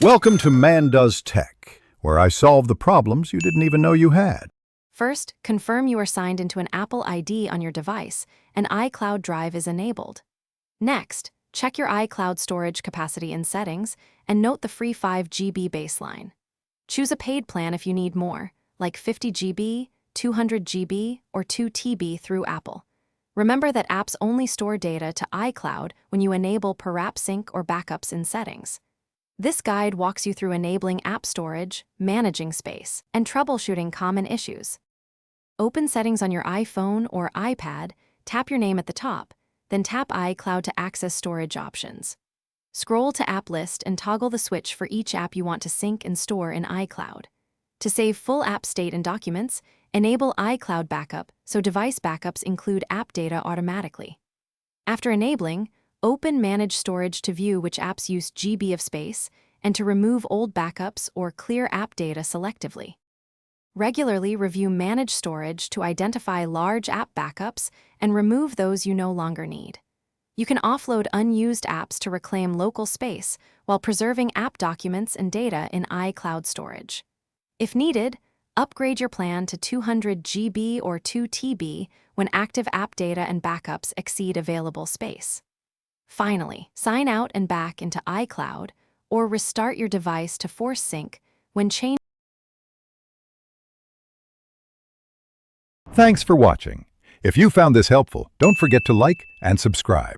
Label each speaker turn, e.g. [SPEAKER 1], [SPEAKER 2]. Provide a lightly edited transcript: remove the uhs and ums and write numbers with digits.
[SPEAKER 1] Welcome to Man Does Tech, where I solve the problems you didn't even know you had.
[SPEAKER 2] First, confirm you are signed into an Apple ID on your device and iCloud Drive is enabled. Next, check your iCloud storage capacity in Settings and note the free 5 GB baseline. Choose a paid plan if you need more, like 50 GB, 200 GB, or 2 TB through Apple. Remember that apps only store data to iCloud when you enable per app sync or backups in Settings. This guide walks you through enabling app storage, managing space, and troubleshooting common issues. Open Settings on your iPhone or iPad, tap your name at the top, then tap iCloud to access storage options. Scroll to App List and toggle the switch for each app you want to sync and store in iCloud. To save full app state and documents, enable iCloud Backup so device backups include app data automatically. After enabling, open Manage Storage to view which apps use GB of space and to remove old backups or clear app data selectively. Regularly review Manage Storage to identify large app backups and remove those you no longer need. You can offload unused apps to reclaim local space while preserving app documents and data in iCloud storage. If needed, upgrade your plan to 200 GB or 2 TB when active app data and backups exceed available space. Finally, sign out and back into iCloud or restart your device to force sync when changing.
[SPEAKER 1] Thanks for watching. If you found this helpful, don't forget to like and subscribe.